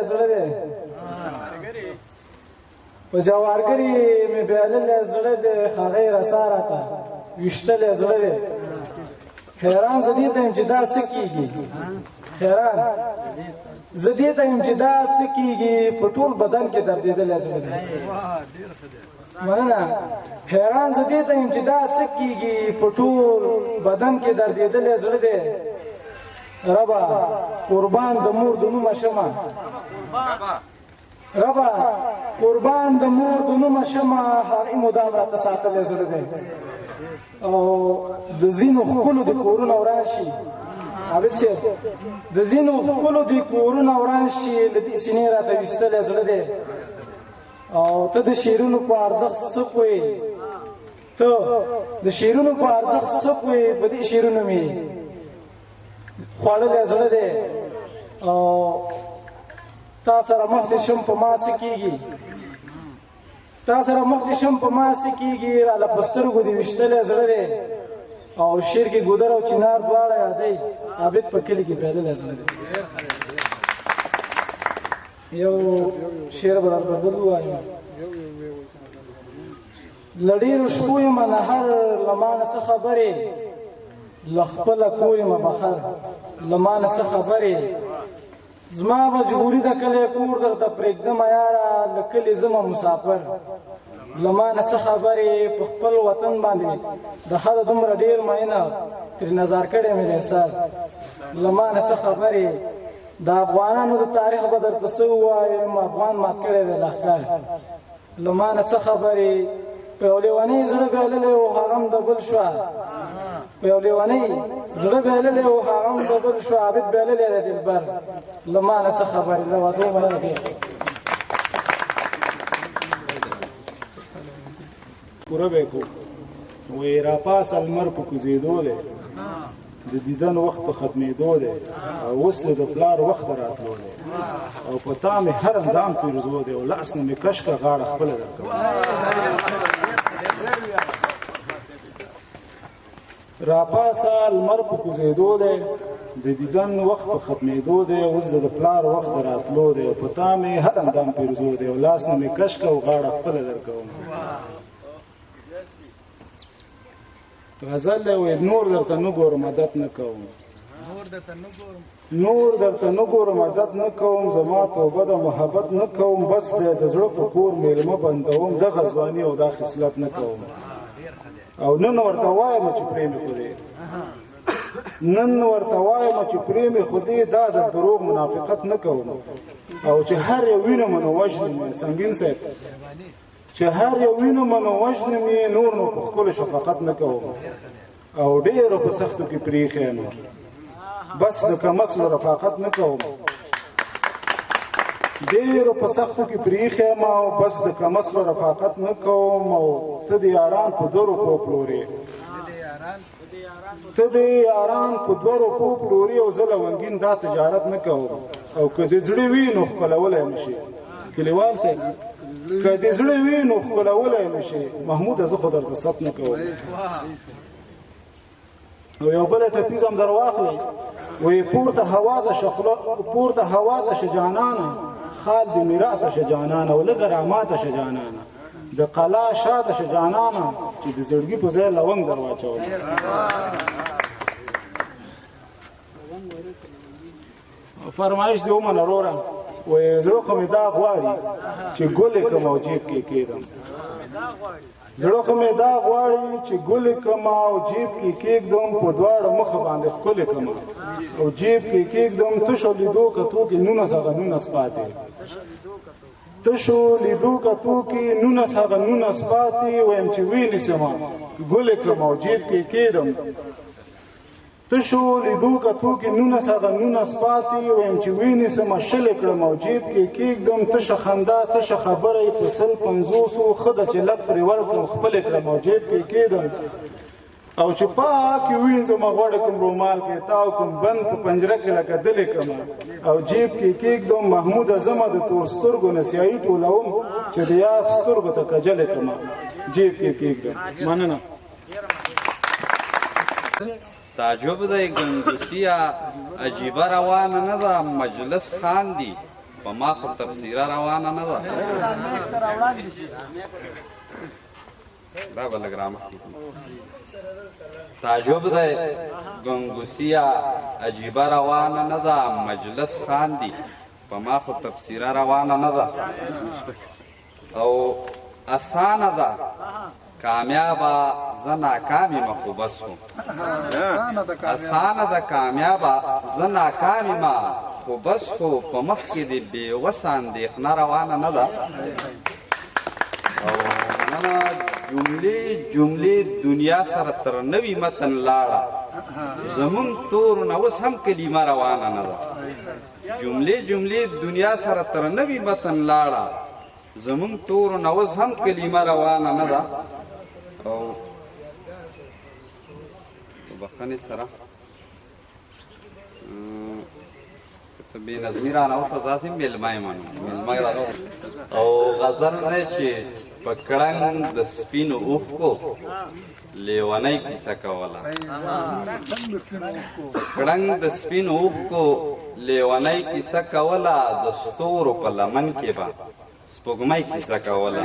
زړه دی په جوارګري مې بیاللی زړه دی هغې رسا راته ویشتلی زړه دی حیران زه دې ته یم چې دا څه کېږي حیران زه دې ته یم چې دا څه کېږي په ټول بدن کې دردېدلی زړه دی مننه حیران زه دې ته یم چې دا څه کېږي په ټول بدن کې دردېدلی زړه دی ربا قربان د مور د نومه شمه ربا قربان د مور د نومه شمه هغې مدام راته ساتلی زړه دی او د ځینو ښکلو د کورونه وران شي عابد صاحب د ځینو ښکلو د کورونه وران شي له دې سینې راته ویستلی زړه دی او ته د شعرونو په ارزښت څه پوهې ته د شعرونو په ارزښت څه پوهې په دې شعرونو مې خوړلی زړه دی او تا سره مخ دې شم په ما څه کېږي تا سره مخ دې شم په ما څه کېږي راله په سترګو دې ویشتلی زړه دی او شعر کې ګودر او چنار دواړه یادی عابد په کلي کې پیدلی زړه دی یو شعر به درته بل ووایم له ډېرو شپو یمه نهر له ما نه څه خبرې له خپله کور یمه بهر له ما نه څه خبرې زما مجبوري ده کلی کور درته پرېږدمه یاره له کلي ځمه مسافر له ما نه څه خبرې په خپل وطن باندې د حده دومره ډېر مینه ترې نظر کړی مې دی سر له ما نه څه خبرې د افغانانو د تاریخ به درته څه ووایم افغان مات کړی دی لښکر له ما نه څه خبرې په یو لیونۍ زړه بایللی و هغه هم د بل شوه په یو لیونۍ زړه بایللی و هغه هم د بل شوه عابد بایللی دی دلبر له ما نه څه خبرې له وطن مینه دی پوره به کو وی را پاس المر په کوزېدو دی د دیدن وخت په ختمېدو دی او اوس د پلار وخت راتلو دی او په تا مې هر اندام پیرزو دی او لاس نه مې کش که غاړه خپله درکوم را پاسه لمر په کوزېدو دی د دیدن وخت په ختمېدو دی اوس د پلار وخت راتلو دی او په تا مې هر اندام پیرزو دی او لاس نه مې کش که او غاړه خپله درکوم غزل وی نور درته نه ګورم عادت نه کوم نور درته نه ګورم عادت نه کوم زما توبه د محبت نه کوم بس دی د زړه په کور میلمه بندوم دغه ځواني او دا خصلت نه کوم او نن ورته وایم چې پرې مې خو دی نن ورته وایم چې پرې مې خو دی دا زه دروغ منافقت نه کوم او چې هر یو وینم نو وژنم سنګین صاحب چې هر یو وینم نو وژنم نور نو په ښکلو شفقت نه کوم او ډېرو په سختو کې پرېښی یم بس د کمسلو رفاقت نه کوم ډېرو په سختو کې پرېښی یم او بس د کمسلو رفاقت نه کوم او ته د یاران په دوه روپو پلورې ته د یاران په دوه روپو پلورې او زه لونګین دا تجارت نه کوم او که د زړه وي نو ښکلولی مې شي کلیوال صاحب که د زړه وي نو ښکلولی مې شي محموده زه خو درته ست نه کوم او یو بله ټپیز هم در واخلئ وی پورته هوا ته شه جانانه خال د میرا ته شه جانانه او لږه راما ته شه جانانه د قلا شا ته شه جانانه چې د زړګي په ځای لونګ در واچوم فرمایش دی ومنه وروره وی زړه خو مې دا غواړي چې ګلې کړم او جیب کې کېږدم زړه خو مې دا غواړي چې ګلې کړم او جیب کې کېږدم په دواړو مخه باندې ښکلې کړم او جیب کې کېږدم تشو لیدو کتو کې 1919 پاتې تشو لیدو کتو کې 1919 پاتې ویم چې وینیسم ګلې کړم او جیب کې کېږدم تشو لیدو کتو کې 1919 پاتې ویم چې وینیسم شلې کړم او جیب کې کېږدم تشه خندا تشه خبره په 150 ښه ده چې لږ پرې ورکړم خپلې کړم او جیب کې کېږدم او چې پاکې وینځم غوړه کوم رومال کې تاو کوم بند په پنجره کې لکه دلې کړم او جیب کې کېږدم محموده زما د تور سترګو نه سیاهي ټولوم چې د یار سترګو ته کجلې کړم جیب کې کېږدم مننه تعجب دی ګنګوسیه عجیبه روانه نه ده مجلس خاندي په ما خو تفسیره روانه نه ده دا به لږ رامخکې تعجب دی ګنګوسیه عجیبه روانه نه ده مجلس خاندي په ما خو تفسیره روانه نه ده او اسانه ده کامیابه زه ناکام یم خو بس خو اسانه ده کامیابه زه ناکام یم خو بس خو په مخ کې د بېوسه اندېښنه روانه نه ده او مننه جملې دنیا سره تر نوي متن لاړه زمونږ تور نه اوس هم کلمه روانه نه ده جملې دنیا سره تر نوي متن لاړه زمونږ تور نه اوس هم کلمه روانه نه ده او بخښنې سره څه بې نظمي رانه وشوه داسې مېلمه یم او غزل دی چې په کړنګ د سپینو اوښکو لیونۍ کیسه کوله کړنګ د سپینو اوښکو لیونۍ کیسه کوله د ستورو په لمن کې به سپوږمۍ کیسه کوله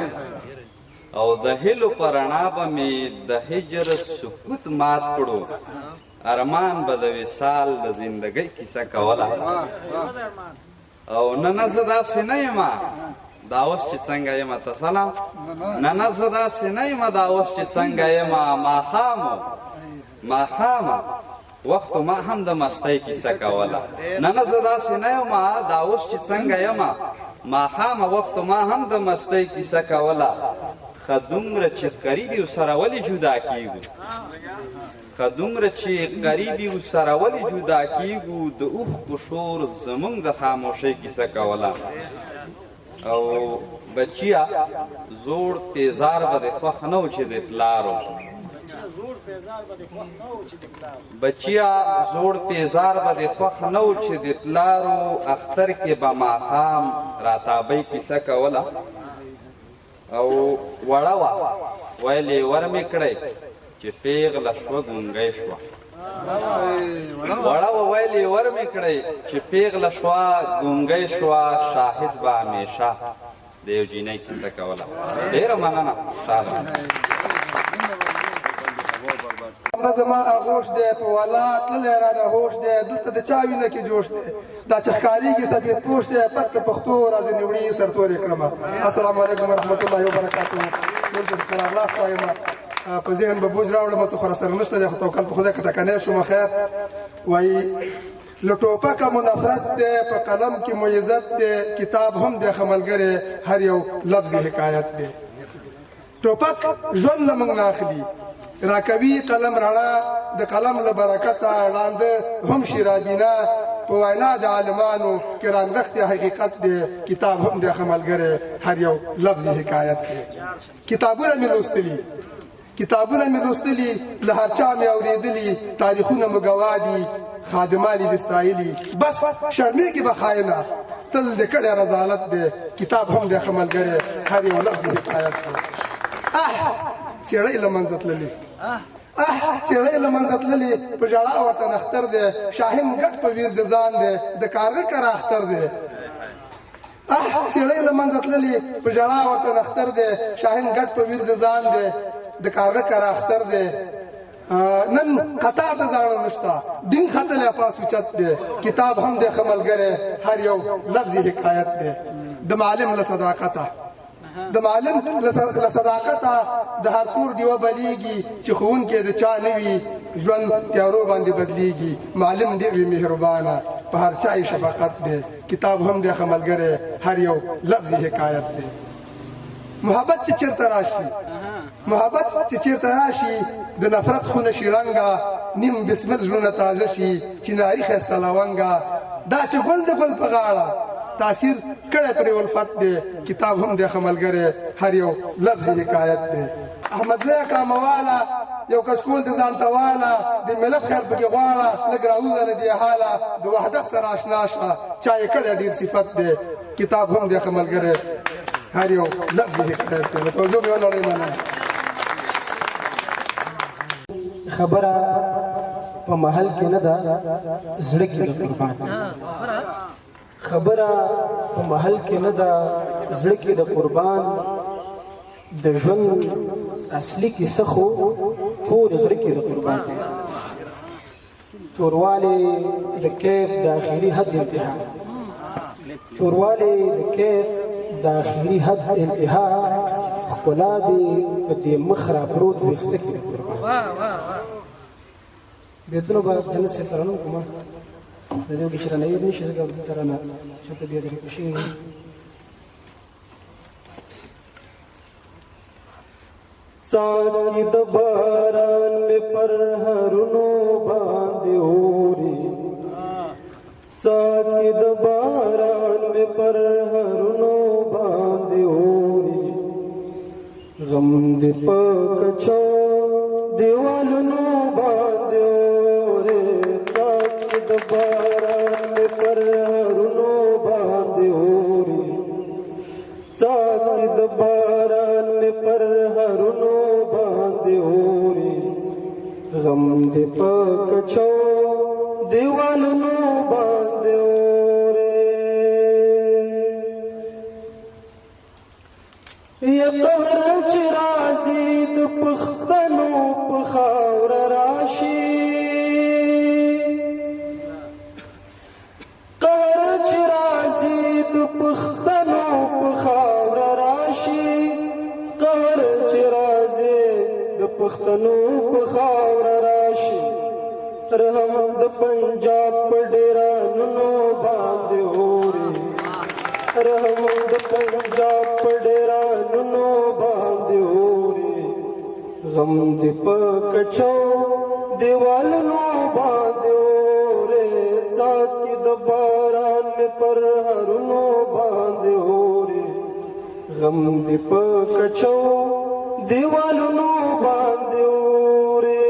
او د هیلو په رڼا به مې د هجر سکوت مات کړو ارمان به د وصال د زندګۍ کیسه کوله او نه زه داسې نه یم دا اوس چې څنګه یم ته سلام نه زه داسې نه یم دا اوس چې څنګه یم ماښامه وختو ما هم د مستۍ کیسه کوله نه زه داسې نه یم دا اوس چې څنګه یم ماښامه وختو ما هم د مستۍ کیسه کوله ښه دومره چې قریب یو سره ولې جدا کیږو ښه دومره چې قریب یو سره ولې جدا کیږو د اوښکو شور زمونږ د خاموشۍ کیسه کوله او بچیا زوړ تیزار به د خوښ نه و چې د پلارو بچیا زوړ تیزار به د خوښ نه و چې د پلارو اختر کې به ماښام راتابۍ کیسه کوله او وړه وه ویلې ور مې کړی چې پیغله شوه ګونګۍ شوه وړه وه ویلې ور مې کړی چې پیغله شوه ګونګۍ شوه شاهد به همیشه د یو جینۍ کیسه کوله ډېره مننه شاهد زما آغوش دی په والا تللی رانه هوش دی دلته د چا وینه کې جوش دی دا چې ښکارېږي سفید پوش دی پت د پښتو راځنې وړي سرتورې کړمه السلام علیکم ورحمت الله وبرکاتو ټول ته ښه راغلاست وایم په ذهن به بوج راوړم څه خو راسره نشته دی خو توکل په خدای که ټکنی شوم خیر وایي له ټوپکه مو نفرت دی په قلم کې مو عزت دی کتاب هم دی ښه ملګری هر یو لفظ حکایت دی ټوپک ژوند له موږ نه اخلي راکوي قلم رڼا د قلم له برکته ړانده هم شي رابینا په وینا د عالمانو کې رانغښتی حقیقت دی کتاب هم دی ښه ملګری هر یو لفظ حکایت دی کتابونه مې لوستلي له هر چا مې اورېدلي تاریخونه مو ګواه دي خادمان یې دي ستایلي بس شرمېږي به خاینه تل د کړی رضالت دی کتاب هم دی ښه ملګری هر یو لفظ حکایت دی څېړۍ له منځه تللې څېړۍ له منځه تللې په ژړا ورته نختر دی شاهین ګټ په ویر د ځان دی د کارغه کره اختر دی څېړۍ له منځه تللې په ژړا ورته نختر دی شاهین ګټ په ویر د ځان دی د کارغه کره اختر دی نن قطع ته ځاړه نشته دین ختلی پاس اوچت دی کتاب هم دی ښه ملګری هر یو لفظ حکایت دی د معلم له صداقته د معلم له صداقته د هر کور ډیوه بلیږي چې ښوونکی د چا نه وي ژوند تیارو باندې بدلیږي معلم ډېر وي مهربانه په هر چا یې شفقت دی کتاب هم دی ښه ملګری هر یو لفظ حکایت دی محبت چې چېرته راشي د نفرت خونه شي رنګه نیم بسمل زړونه تازه شي چناري ښایسته لونګه دا چې ګل د ګل په غاړه تاثیر کړی پرې الفت دی کتاب هم دی ښه ملګری هر یو لفظ حکایت دی احمدزی کامواله یو کسکول د ځان ته واله د ملت خیر پکې غواړه لږ راوځه له دې حاله د وحدت سره اشنا شه چا یې کړی ډېر صفت دی کتاب هم دی ښه ملګری هر یو لفظ حکایت دی توجه مې ولرئ مننه خبره په محل کې نه ده زړه کې ده قربان خبره په محل کې نه ده، زړه کې د قربان د ژوند اصلي کیسه خو پورې غره کې د قربان دی. توروالی د کیف د آخري حد انتها، توروالی د کیف د آخري حد انتها، ښکلا دې په دې مخ را پروت ویښته کې د قربان. بیتونو به جنت صاحب ترانه کومه د دې کې شرنه یې نشي ځکه ترانه چې په دې کې شي. څاڅکي د باران مې پر هرونو باندې اوري، څاڅکي د باران مې پر هرونو باندې اوري، غم دې په کچو دیوالونو باندې اوري، څاڅکي د باران مې پر هرونو باندې اوري، څاڅکي د باران مې پر هرونو باندې اوري، غم دې په کچو دیوالونو باندې اوري. یا قهر چې راځي د پښتنو په خاوره راشي، قهر چې راځي د پښتنو په خاوره راشي، قهر چې راځي د پښتنو په خاوره راشي، رحم د پنجاب په ډیرانونو باندې اوري، رحم د پنجاب په ډیرانونو باندې اوري، غم دې په کچو دیوالونو باندې اوري، څاڅکي د باران مې پر هرونو باندې اوري، غم دې په کچو دیوالونو باندې اوري.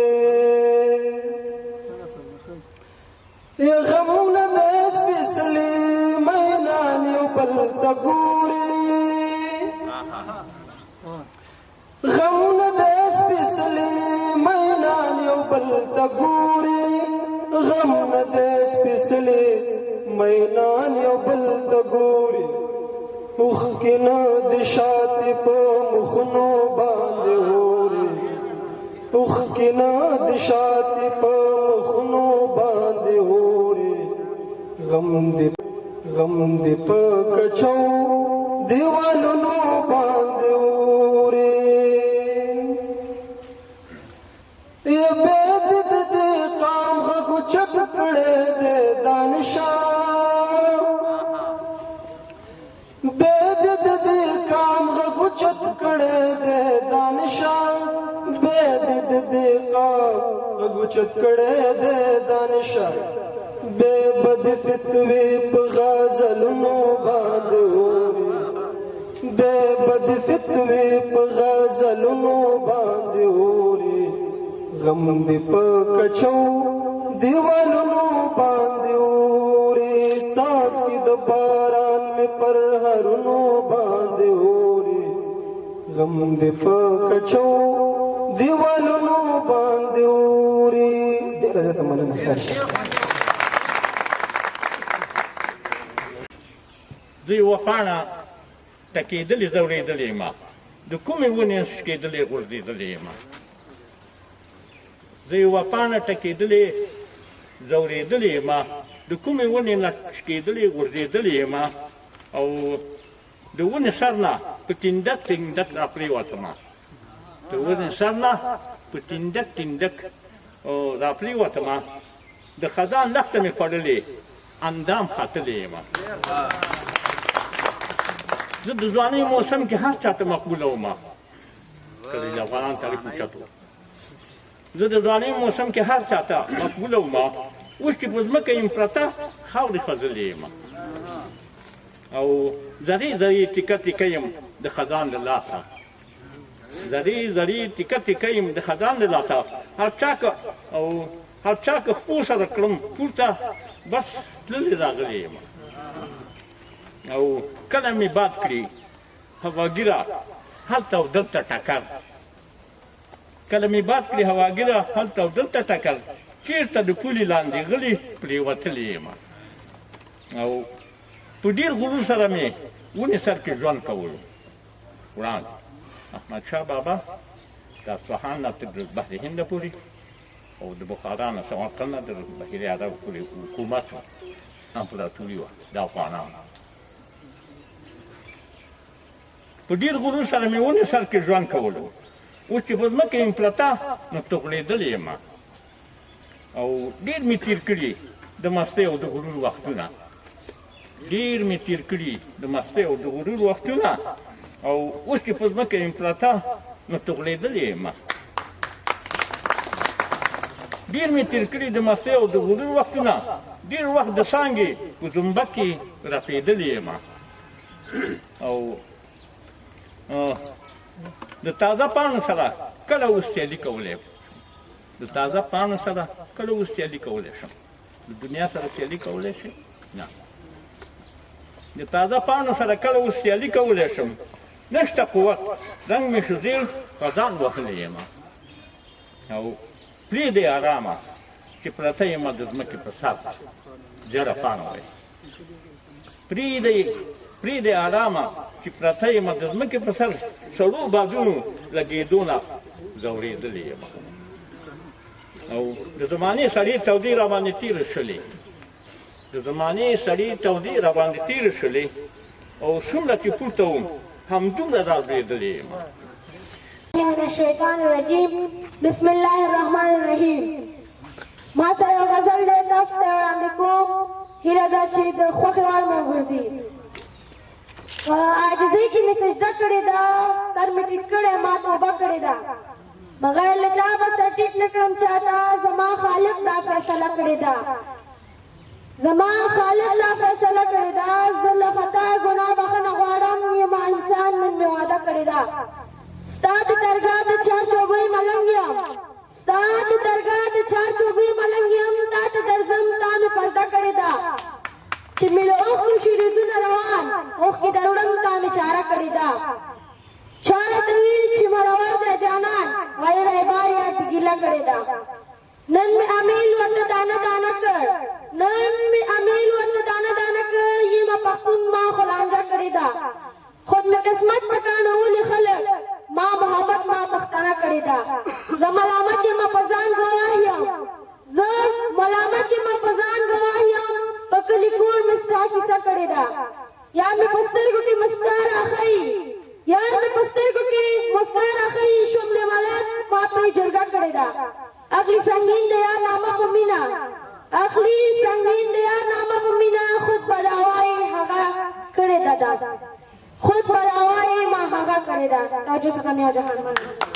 یا غمونه د سپېڅلي مینان یو بل ته ګوري، غمونه د سپېڅلي مینان یو بل ته ګوري، غمونه د سپېڅلي مینان یو بل ته ګوري، اوښکې نه د شاتې په مخونو باندې اوري، اوښکې نه د شاتې په مخونو باندې اوري، غم دې په کچو دیوالونو باندې اوري. یا بید د دې قام غږ اوچت کړی دی دانشاه، بید د دې قام غږ اوچت کړی دی دانشاه، بید د دې قام غږ اوچت کړی دی دانشاه، بے بد فتوی په غزلونو باندې اوري، بے بد فتوی په غزلونو باندې اوري، غم دې په کچو دیوالونو باندې اوري، څاڅکي د باران مې پر هرونو باندې اوري، غم دې په کچو دیوالونو باندې اوري. ډېره زیاته مننه. زه یوه پاڼه ټکېدلې ځورېدلې یم، د کومې ونې شکېدلې غورځېدلې یم، زه یوه پاڼه ټکېدلې ځورېدلې یم، د کومې ونې نه شکېدلې غورځېدلې یم، او د ونې سر نه په ټینډک ټینډک را پرېوتم، د ونې سر نه په ټینډک ټینډک را پرېوتم، د خزان لښته مې خوړلې اندام ختلې یم. زه د ځوانۍ موسم کې هر چاته مقبوله وم، کله د افغانان تاریخ اوچت و، زه د ځوانۍ موسم کې هر چاته مقبوله وم، اوس چې په ځمکه یم پرته خاورې خځلې یم، او زرې زرې ټیکه ټیکه یم د خزان له لاسه، زرې زرې ټیکه ټیکه یم د خزان له لاسه، هر چا که خپو سره کړم پورته بس تللې راغلې یم، او کله مې باد کړي هواګیره هلته او دلته ټکر، کله مې باد کړي هواګیره هلته او دلته ټکر، چېرته د پولې لاندې غلي پرېوتلې یم، او په ډېر غرور سره مې ونې سر کې ژوند کولو وړاندې احمدشاه بابا د اصفهان نه تر بحر هند پورې او د بخارا نه سمرقند نه تر بحر عرب پورې حکومت امپراتوري وه د افغانانو په ډېر غرور سره مې ونې سر کې ژوند کولو اوس چې په ځمکه یم پرته نو تغړېدلی یم او ډېر مې تېر کړي د مستۍ او د غرور وختونه ډېر مې تېر کړي د مستۍ او د غرور وختونه او اوس چې په ځمکه یم پرته نو تغړېدلی یم ډېر مې تېر کړي د مستۍ او د غرور وختونه ډېر وخت د څانګې په زمبه کې رپېدلی یم او د تازه پاڼو سره کله اوس سیالي کولی د تازه پاڼو سره کله اوس سیالي کولی شم د دنیا سره سیالي کولی شي نه د تازه پاڼو سره کله اوس سیالي کولی شم نشته قوت رنګ مې شوزیل په ځان وهلی یم او پرېږدئ ارامه چې پرته یم د ځمکې په سر جره پاڼه وایي پرېږدئ ارامه چې پرته یم د ځمکې په سر سړو بادونو لګېدو نه ځورېدلی یم او د زمانې سړې تودې راباندې تېرې شولې د زمانې سړې تودې راباندې تېرې شولې او څومره چې پورته وم همدومره رالوېدلی یم من الشیطان الرجیم بسم الله الرحمن الرحیم ما سره یو غزل دی تاسو ته وړاندې کوم هیله ده چې د خوښې وړ مو وګرځي په عاجزۍ کې مې سجده کړې ده سر مې ټیټ کړی ما توبه کړې ده بغیر له چا به سر ټیټ نه کړم چاته زما خالق دا فیصله کړې ده زما خالق دا فیصله کړې ده زه له خطا ګناه بخښنه غواړم یم انسان نن مې واده کړې ده ستا د درګاه د چارچوبۍ ملنګ یم ستا د درګاه د چارچوبۍ ملنګ یم تا ته درځم تا مې پرده کړې ده چې مې له اوښکو شېرېدونه روان اوښکې در وړم تا مې اشاره کړې ده چا راته ویل چې مرور دی جانان وایي رایبار یاد ګیله کړې ده نن مې امیل ورته دانه دانه کړ نن مې امیل ورته دانه دانه کړ یمه پښتون ما خو لانجه کړې ده خود مې قسمت پټانه ولي خلک ما محبت ما پښتانه کړې ده زه ملامت یم په ځان ګواه یم زه ملامت یم په ځان ګواه یم په کلي کور مې ستا کیسه کړې ده یا مې په سترګو کې مسکا راښیي یا مې په سترګو کې مسکا راښیي شملې ولایت ما پرې جرګه کړې ده اخلي سنګین د یار نامه په مینه اخلي سنګین د یار نامه په مینه خود به دعوایې هغه کړې ده خود به دعوایې ما هغه کړې ده تاجو څخه مې جهان مننه